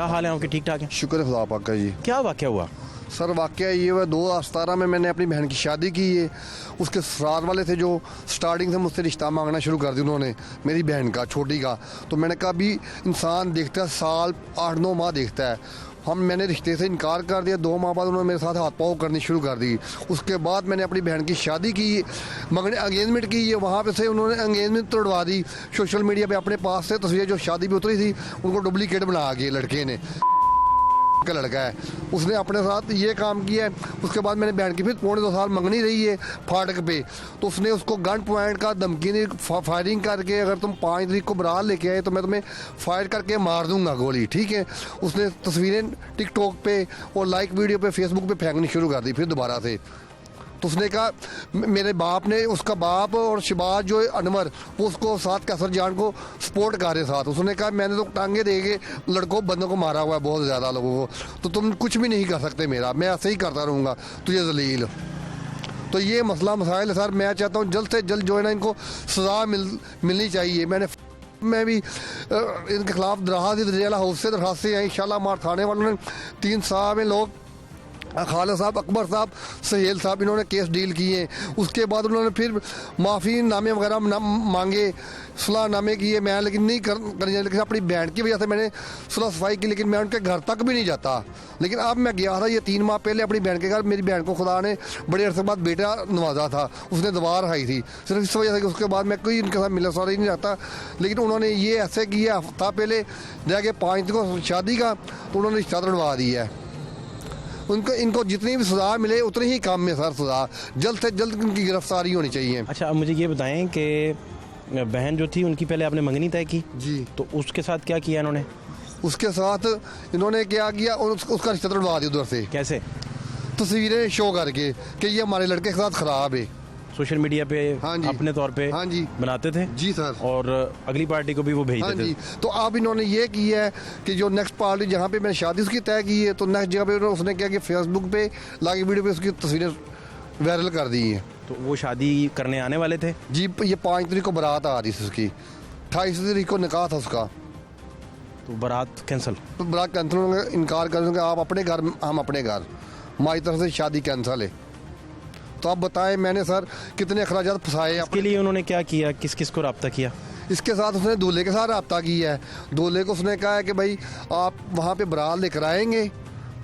क्या हाल है आपके? ठीक ठाक है? शुक्र है खुदा पाक का जी। क्या वाक़या हुआ? सर वाक़या ये हुआ 2017 में मैंने अपनी बहन की शादी की है। उसके ससुराल वाले थे जो स्टार्टिंग से मुझसे रिश्ता मांगना शुरू कर दिया उन्होंने, मेरी बहन का, छोटी का। तो मैंने कहा अभी इंसान देखता है साल 8-9 माह देखता है। मैंने रिश्ते से इनकार कर दिया। 2 माह बाद उन्होंने मेरे साथ हाथ पाँव करनी शुरू कर दी। उसके बाद मैंने अपनी बहन की शादी की, मगर एंगेजमेंट की है। वहाँ पे से उन्होंने एंगेजमेंट तोड़वा दी। सोशल मीडिया पे अपने पास से तस्वीरें जो शादी पे उतरी थी उनको डुप्लीकेट बना के लड़के ने, का लड़का है, उसने अपने साथ ये काम किया है। उसके बाद मैंने बहन की फिर 2.5 साल मंगनी रही है फाटक पे, तो उसने उसको गन पॉइंट का धमकी दी, फायरिंग करके अगर तुम 5 तारीख को बारात लेके आए तो मैं तुम्हें फायर करके मार दूंगा गोली, ठीक है। उसने तस्वीरें टिकटॉक पे और लाइक वीडियो पे फेसबुक पे फेंकनी शुरू कर दी फिर दोबारा से। तो उसने कहा, मेरे बाप ने, उसका बाप और शिबाज जो है अनवर, वो उसको साथ कैसर जान को सपोर्ट कर रहे साथ। उसने कहा मैंने तो टांगे दे के लड़कों बंदों को मारा हुआ है बहुत ज़्यादा लोगों को, तो तुम कुछ भी नहीं कर सकते मेरा, मैं ऐसे ही करता रहूँगा तुझे जलील। तो ये मसला मसाइल है सर। मैं चाहता हूँ जल्द से जल्द जो है ना इनको सज़ा मिलनी चाहिए। मैं भी इनके खिलाफ दरखास्त हाउस से दरखास्त से इंशाल्लाह हमारे थाने वालों ने 3 साहब हैं लोग, खालिद साहब, अकबर साहब, सहेल साहब, इन्होंने केस डील किए। उसके बाद उन्होंने फिर माफ़ी नामे वगैरह मांगे, सुलह नामे किए मैं, लेकिन नहीं करने। लेकिन अपनी बहन की वजह से मैंने सुलह सफाई की, लेकिन मैं उनके घर तक भी नहीं जाता। लेकिन अब मैं गया था ये 3 माह पहले अपनी बहन के घर। मेरी बहन को खुदा ने बड़े अरसे बाद बेटा नवाजा था, उसने दवा रखाई थी सिर्फ इस वजह से कि उसके बाद मैं कोई इनके साथ मिलने सारा ही नहीं जाता। लेकिन उन्होंने ये ऐसे किया, हफ्ता पहले जाके 5 को शादी का, तो उन्होंने रिश्ता तोड़वा दिया है। इनको जितनी भी सजा मिले उतनी ही काम में सर सजा, जल्द से जल्द उनकी गिरफ्तारी होनी चाहिए। अच्छा, अब मुझे ये बताएं कि बहन जो थी उनकी पहले आपने मंगनी तय की जी, तो उसके साथ क्या किया इन्होंने? उसके साथ इन्होंने क्या किया, उसका रिश्ता तोड़वा दिया उधर से, कैसे? तस्वीरें शो करके कि ये हमारे लड़के के साथ खराब है। सोशल मीडिया पे हाँ जी, अपने तौर पे हाँ जी बनाते थे जी सर, और अगली पार्टी को भी वो भेजते हाँ थे। जी। तो अब इन्होंने ये किया है कि जो नेक्स्ट पार्टी जहाँ पे मैंने शादी उसकी तय की है, तो नेक्स्ट जगह पे उसने क्या कि फेसबुक पे लाइव वीडियो पे उसकी तस्वीरें वायरल कर दी हैं। तो वो शादी करने आने वाले थे जी, ये 5 तारीख को बारात आ रही थी उसकी, 28 तारीख को निकाह था उसका, तो बारात कैंसिल? तो बारात कैंसिल होंगे, इनकार कर देंगे आप अपने घर, हम अपने घर, हमारी तरफ से शादी कैंसिल है। तो आप बताएं मैंने सर कितने अखराजात फंसाए। इसके लिए उन्होंने क्या किया, किस किस को रब्ता किया? इसके साथ उसने दूल्हे के साथ रब्ता किया है। दूल्हे को उसने कहा है कि भाई आप वहाँ पे बारात लेकर आएंगे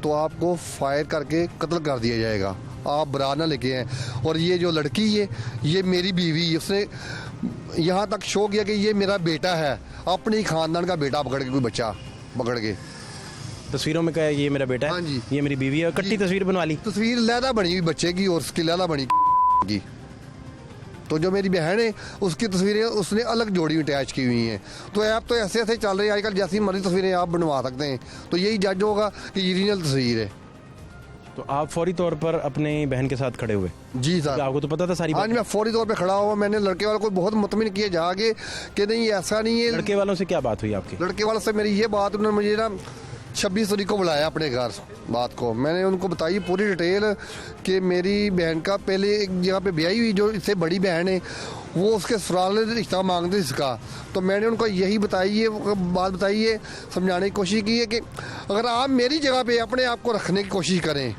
तो आपको फायर करके कत्ल कर दिया जाएगा, आप बारात ना लेके आए। और ये जो लड़की है ये मेरी बीवी है, उसने यहाँ तक शो किया कि ये मेरा बेटा है, अपने ही खानदान का बेटा पकड़ के, कोई बच्चा पकड़ के तस्वीरों में कहा ये मेरा बेटा है, हाँ जी, ये मेरी बीवी है, कट्टी तस्वीर बनवा ली। तस्वीर लैदा बनी हुई बच्चे की और उसकी लैदा बनी की। तो जो मेरी बहन है उसकी तस्वीरें उसने अलग जोड़ी अटैच की हुई हैं। तो ऐप तो ऐसे ऐसे चल रहे हैं आजकल, जैसी मर्जी तस्वीरें आप बनवा सकते हैं। तो यही जज होगा कि ये ओरिजिनल तस्वीर है। तो आप फौरी तौर पर अपने बहन के साथ खड़े हुए? जी सर, आपको तो पता था सारी हाँ जी, मैं फौरी तौर पे खड़ा हुआ। मैंने लड़के वालों को बहुत मुतमिन किया जाके कि नहीं ऐसा नहीं है। लड़के वालों से क्या बात हुई आपकी? लड़के वालों से मेरी ये बात, उन्होंने मुझे ना 26 तारीख को बुलाया अपने घर। बात को मैंने उनको बताई पूरी डिटेल कि मेरी बहन का पहले एक जगह पे ब्याही हुई, जो इससे बड़ी बहन है, वो उसके ससुराल ने रिश्ता मांगते इसका। तो मैंने उनको यही बताई है, बात बताई है, समझाने की कोशिश की है कि अगर आप मेरी जगह पे अपने आप को रखने की कोशिश करें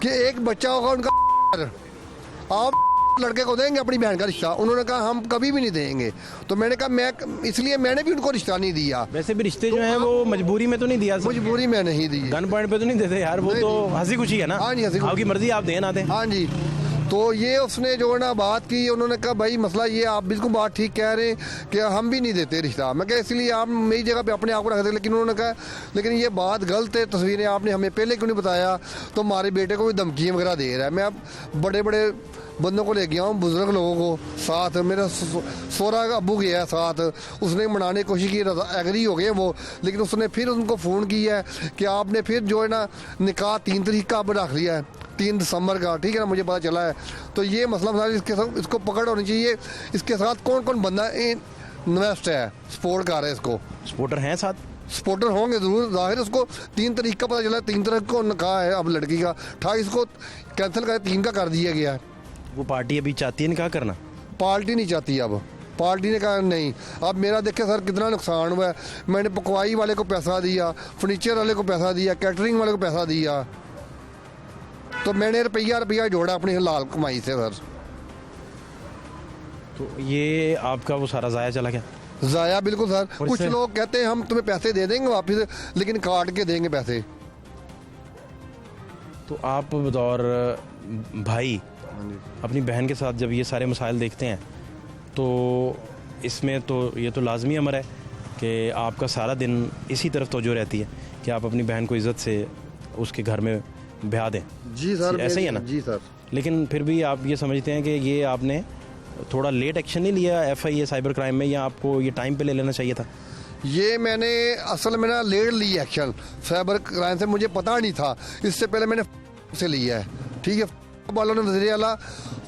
कि एक बच्चा होगा उनका, आप लड़के को देंगे अपनी बहन का रिश्ता? उन्होंने कहा हम कभी भी नहीं देंगे। तो मैंने कहा इसलिए मैंने भी उनको रिश्ता नहीं दिया। वैसे भी रिश्ते जो हैं वो मजबूरी में तो नहीं दिया? मजबूरी में नहीं दी। गन पॉइंट पे तो नहीं देते यार, वो तो हंसी खुशी है ना। हाँ जी, हंसी खुशी, आपकी मर्जी, आप दें ना दें। हाँ जी। तो ये उसने जो है ना बात की, उन्होंने कहा भाई मसला ये, आप बिल्कुल बात ठीक कह रहे हैं कि हम भी नहीं देते रिश्ता। मैं कहा इसलिए आप मेरी जगह पे अपने आप को रख दे। लेकिन उन्होंने कहा लेकिन ये बात गलत है, तस्वीरें आपने हमें पहले क्यों नहीं बताया? तो हमारे बेटे को भी धमकियाँ वगैरह दे रहा है। मैं अब बड़े बड़े बंदों को ले गया हूँ, बुजुर्ग लोगों को साथ, मेरा सोरा का अबू गया साथ, उसने मनाने की कोशिश की, एग्री हो गए वो। लेकिन उसने फिर उनको फ़ोन किया है कि आपने फिर जो है ना निकाह 3 तारीख का अब रख लिया है, 3 दिसंबर का, ठीक है ना, मुझे पता चला है। तो ये मसला इसके साथ इसको पकड़ होनी चाहिए। इसके साथ कौन कौन बंदा इन्वेस्ट है, सपोर्ट कर रहे हैं इसको? सपोर्टर हैं साथ? सपोर्टर होंगे जरूर, जाहिर उसको 3 तारीख का पता चला, 3 तारीख को निकाह है अब लड़की का, 28 को कैंसिल कर 3 का कर दिया गया है। वो पार्टी अभी चाहती है निकाह करना? पार्टी नहीं चाहती अब, पार्टी ने कहा नहीं। अब मेरा देखे सर कितना नुकसान हुआ है। मैंने पकवाई वाले को पैसा दिया, फर्नीचर वाले को पैसा दिया, कैटरिंग वाले को पैसा दिया, तो मैंने रुपया जोड़ा अपनी हलाल कमाई से सर। तो ये आपका वो सारा ज़ाया चला गया। ज़ाया बिल्कुल सर। और कुछ इससे- लोग कहते हैं हम तुम्हें पैसे दे देंगे वापस, लेकिन काट के देंगे पैसे। तो आप बतौर भाई अपनी बहन के साथ जब ये सारे मसाइल देखते हैं तो इसमें तो ये तो लाजमी अमर है कि आपका सारा दिन इसी तरफ तवज्जो रहती है कि आप अपनी बहन को इज़्ज़त से उसके घर में ब्याह दें। जी सर, ऐसा ही है ना? जी सर। लेकिन फिर भी आप ये समझते हैं कि ये आपने थोड़ा लेट एक्शन नहीं लिया FIA साइबर क्राइम में, या आपको ये टाइम पे ले लेना चाहिए था? ये मैंने असल में ना लेट ली एक्शन साइबर क्राइम से, मुझे पता नहीं था। इससे पहले मैंने से लिया है, ठीक है। वालों ने वज़ीर आला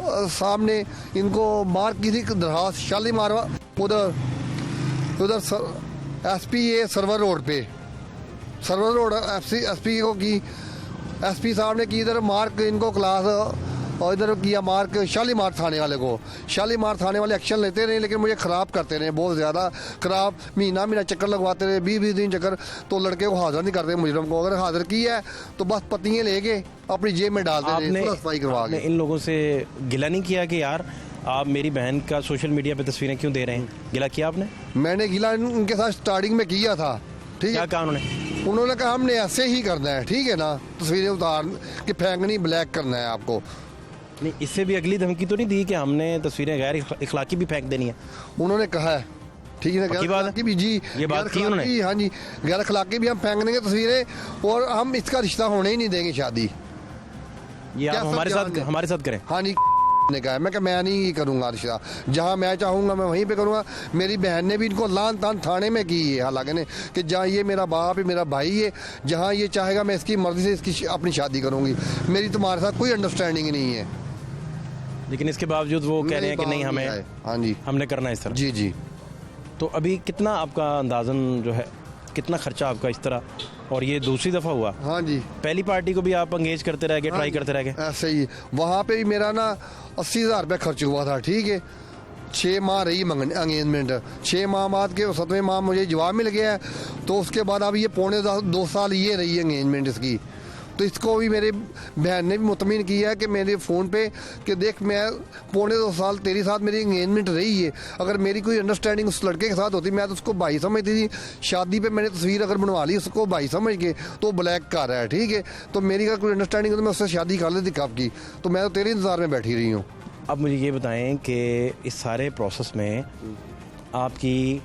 साहब ने इनको मार की थी दरखास्त शालीमार उधर SPA सर्वर रोड पे, सर्वर रोड SP को की, SP साहब ने की इधर मार्क इनको क्लास, और इधर किया मार्क शालीमार थाने वाले को। शालीमार थाने वाले एक्शन लेते रहे, लेकिन मुझे ख़राब करते रहे, बहुत ज़्यादा ख़राब। महीना चक्कर लगवाते रहे, 20-20 दिन चक्कर। तो लड़के को हाजिर नहीं करते मुजरम को। अगर हाजिर किया है तो बस पत्तियाँ लेके अपनी जेब में डालते रहे, सफाई करवा आपने के। इन लोगों से गिला नहीं किया कि यार आप मेरी बहन का सोशल मीडिया पे तस्वीरें क्यों दे रहे हैं? गिला किया आपने? मैंने गिला उनके साथ स्टार्टिंग में किया था, ठीक क्या है। कहा उन्होंने? उन्होंने कहा हमने ऐसे ही करना है, ठीक है ना, तस्वीरें उतार के फेंकनी, ब्लैक करना है आपको। नहीं, इससे भी अगली धमकी तो नहीं दी कि हमने तस्वीरें गैर इखलाकी भी फेंक देनी है? उन्होंने कहा है, ठीक है, पक्की बात है? की भी जी, ये बात की उन्होंने? हाँ जी, गैर अखलाकी भी हम फेंक देंगे तस्वीरें, और हम इसका रिश्ता होने ही नहीं देंगे शादी। ये क्या आप सब हमारे साथ करें? हाँ जी ने कहा है। मैं नहीं करूँगा रिश्ता, जहाँ मैं चाहूँगा मैं वहीं पे करूँगा। मेरी बहन ने भी इनको लान तान थाने में की है, हालांकि ने कि जहाँ ये मेरा बाप है, मेरा भाई है, जहाँ ये चाहेगा मैं इसकी मर्जी से इसकी अपनी शादी करूँगी। मेरी तुम्हारे साथ कोई अंडरस्टैंडिंग नहीं है। लेकिन इसके बावजूद वो कह रहे हैं कि नहीं हमें, हाँ जी, हमने करना है इस तरह। जी जी। तो अभी कितना आपका अंदाजन जो है, कितना खर्चा आपका इस तरह? और ये दूसरी दफ़ा हुआ? हाँ जी, पहली पार्टी को भी आप अंगेज करते रह गए, ट्राई करते रह गए? ऐसे ही वहाँ पे भी मेरा ना 80,000 रुपये खर्च हुआ था, ठीक है। 6 माह रही एंगेजमेंट, 6 माह बाद के 7वें माह मुझे जवाब मिल गया है। तो उसके बाद अब ये पौने 2 साल ये रही एंगेजमेंट इसकी। तो इसको भी मेरे बहन ने भी मुतमिन किया है कि मेरे फ़ोन पे कि देख, मैं पौने 2 साल तेरे साथ मेरी एंगेजमेंट रही है। अगर मेरी कोई अंडरस्टैंडिंग उस लड़के के साथ होती, मैं तो उसको भाई समझती थी। शादी पे मैंने तस्वीर अगर बनवा ली उसको भाई समझ के, तो ब्लैक कर रहा है, ठीक है। तो मेरी अगर कोई अंडरस्टैंडिंग हो तो मैं उससे शादी कर लेती कब की। तो मैं तो तेरे इंतज़ार में बैठी रही हूँ। अब मुझे ये बताएं कि इस सारे प्रोसेस में आपकी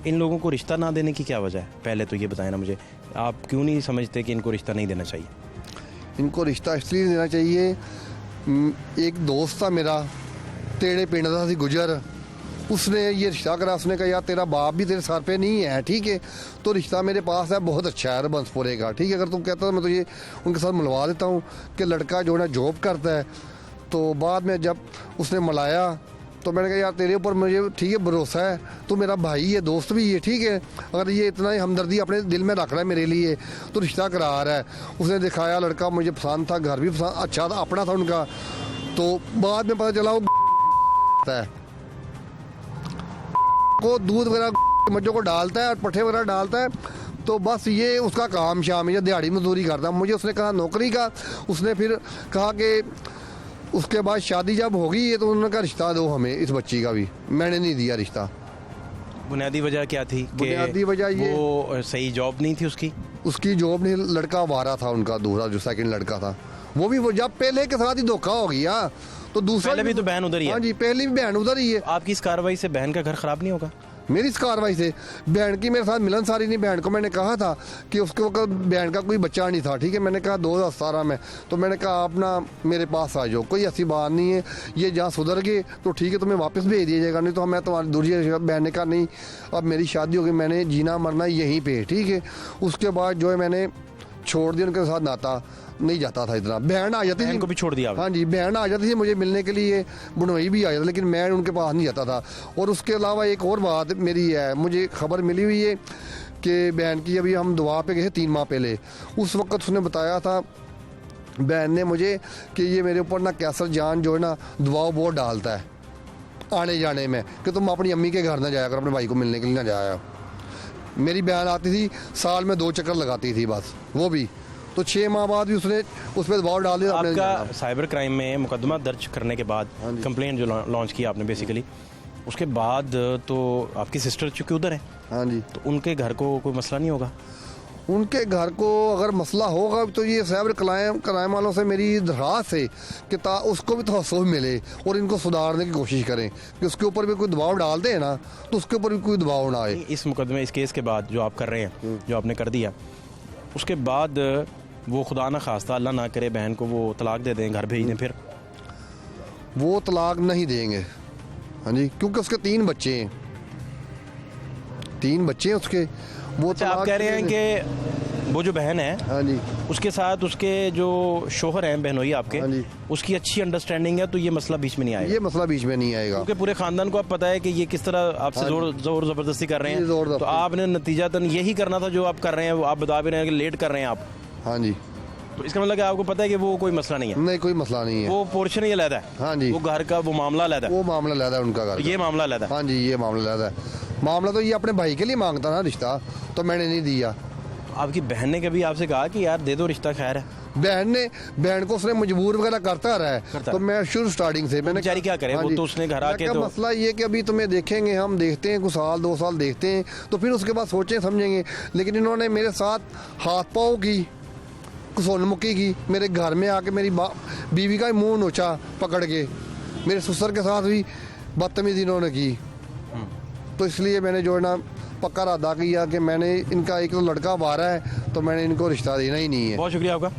इन लोगों को रिश्ता ना देने की क्या वजह है? पहले तो ये बताएं ना मुझे, आप क्यों नहीं समझते कि इनको रिश्ता नहीं देना चाहिए? इनको रिश्ता इसलिए देना चाहिए, एक दोस्त था मेरा, तेरे पिंड का सी गुजर, उसने ये रिश्ता करा। उसने कहा यार तेरा बाप भी तेरे सर पे नहीं है, ठीक है, तो रिश्ता मेरे पास है, बहुत अच्छा है बंसपुरे का, ठीक है। अगर तुम कहता तो मैं तुझे उनके साथ मिलवा देता हूँ। कि लड़का जो है जॉब करता है। तो बाद में जब उसने मिलाया तो मैंने कहा यार तेरे ऊपर मुझे ठीक है भरोसा है, तू मेरा भाई है, दोस्त भी है, ठीक है। अगर ये इतना ही हमदर्दी अपने दिल में रख रहा है मेरे लिए तो रिश्ता करा रहा है। उसने दिखाया, लड़का मुझे पसंद था, घर भी पसंद अच्छा था, अपना था उनका। तो बाद में पता चला वो है को दूध वगैरह मज्जों को डालता है और पट्ठे वगैरह डालता है। तो बस ये उसका काम शाम है, दिहाड़ी मजदूरी करता है। मुझे उसने कहा नौकरी का, उसने फिर कहा कि उसके बाद शादी जब होगी है तो उन्होंने कहा रिश्ता दो हमें इस बच्ची का भी। मैंने नहीं दिया रिश्ता। बुनियादी वजह क्या थी? बुनियादी वजह ये, वो सही जॉब नहीं थी उसकी जॉब नहीं, लड़का आवारा था उनका, दूसरा जो सेकंड लड़का था वो भी, वो जब पहले के साथ ही धोखा हो गया तो दूसरा पहले भी तो बहन उधर ही है। हाँ जी, पहली भी बहन उधर ही है। आपकी इस कार्रवाई से बहन का घर खराब नहीं होगा? मेरी इस कार्रवाई से बहन की मेरे साथ मिलन सारी नहीं। बहन को मैंने कहा था कि उसके वक्त बहन का कोई बच्चा नहीं था, ठीक है। मैंने कहा 2017 में, तो मैंने कहा आप ना मेरे पास आ जाओ, कोई ऐसी बात नहीं है, ये जहाँ सुधर गए तो ठीक है, तुम्हें वापस भेज दिया जाएगा, नहीं तो मैं तुम्हारी दूसरी। बहन ने कहा नहीं, अब मेरी शादी हो गई, मैंने जीना मरना यहीं पर, ठीक है। उसके बाद जो है मैंने छोड़ दिया, उनके साथ नाता नहीं जाता था इतना। बहन आ जाती थी, को भी छोड़ दिया? हाँ जी, बहन आ जाती थी मुझे मिलने के लिए, बुनोई भी आ जाता, लेकिन मैं उनके पास नहीं जाता था। और उसके अलावा एक और बात मेरी है, मुझे खबर मिली हुई है कि बहन की, अभी हम दुआ पे गए 3 माह पहले, उस वक्त उसने बताया था बहन ने मुझे कि ये मेरे ऊपर ना कैसर जान जो है ना दबाव बहुत डालता है, आने जाने में कि तुम अपनी अम्मी के घर ना जाया कर, अपने भाई को मिलने के लिए ना जाया। मेरी बहन आती थी, साल में 2 चक्कर लगाती थी बस, वो भी तो 6 माह बाद भी उसने उस पर दबाव डाल दिया। आपका साइबर क्राइम में मुकदमा दर्ज करने के बाद, हाँ जी। कंप्लेंट जो लॉन्च किया आपने बेसिकली, उसके बाद तो आपकी सिस्टर चूँकि उधर है, हाँ जी, तो उनके घर को कोई मसला नहीं होगा? उनके घर को अगर मसला होगा तो ये साइबर क्राइम वालों से मेरी दरख्वास्त है कि उसको भी तहफ़्फ़ुज़ मिले और इनको सुधारने की कोशिश करें कि उसके ऊपर भी कोई दबाव डाल दे ना, तो उसके ऊपर भी कोई दबाव ना आए। इस मुकदमे, इस केस के बाद जो आप कर रहे हैं, जो आपने कर दिया, उसके बाद वो खुदा ना खास्ता, अल्लाह ना करे, बहन को वो तलाक दे दें, घर भेज दें, फिर? वो तलाक नहीं देंगे, हाँ जी, क्योंकि उसके 3 बच्चे हैं, 3 बच्चे हैं उसके। वो अच्छा, आप कह रहे हैं कि वो जो बहन है, हाँ जी, उसके साथ उसके जो शोहर हैं बहनोई आपके, हाँ जी, उसकी अच्छी अंडरस्टैंडिंग है, तो ये मसला बीच में नहीं आएगा? ये मसला बीच में नहीं आएगा, क्योंकि पूरे खानदान को आप पता है कि ये किस तरह आपसे हाँ जोर ज़बरदस्ती कर रहे जी, हैं, ज़बरदस्ती। तो आपने नतीजातन यही करना था जो आप कर रहे हैं। वो आप बता भी रहे हैं कि लेट कर रहे हैं आप, हाँ जी, तो इसका मतलब कि आपको पता है कि वो कोई मसला नहीं है, नहीं कोई मसला नहीं है, वो पोर्शन ही अलग है, हाँ जी, वो घर का वो मामला अलग है, वो मामला लहदा है उनका घर का। ये मामला अलग है। हाँ जी, ये मामला लहदा है। मामला तो ये अपने भाई के लिए मांगता ना रिश्ता, तो मैंने नहीं दिया। आपकी बहन ने कभी आपसे कहा कि यार दे दो रिश्ता, खैर है? बहन को उसने मजबूर वगैरह करता रहा है, करता तो मैं शुरू स्टार्टिंग से मैंने बेचारी क्या करे, हाँ वो जी। तो उसने घर मैं आके क्या तो मसला ये कि अभी तुम्हें देखेंगे, हम देखते हैं कुछ साल 2 साल देखते हैं, तो फिर उसके बाद सोचें समझेंगे। लेकिन इन्होंने मेरे साथ हाथ पाँव की, घुसोनमुखी की, मेरे घर में आके मेरी बीवी का ही मुंह नोचा पकड़ के, मेरे ससुर के साथ भी बदतमीजी इन्होंने की। तो इसलिए मैंने जो है ना पक्का इरादा किया कि मैंने इनका एक तो लड़का बाहर है, तो मैंने इनको रिश्ता देना ही नहीं है। बहुत शुक्रिया आपका।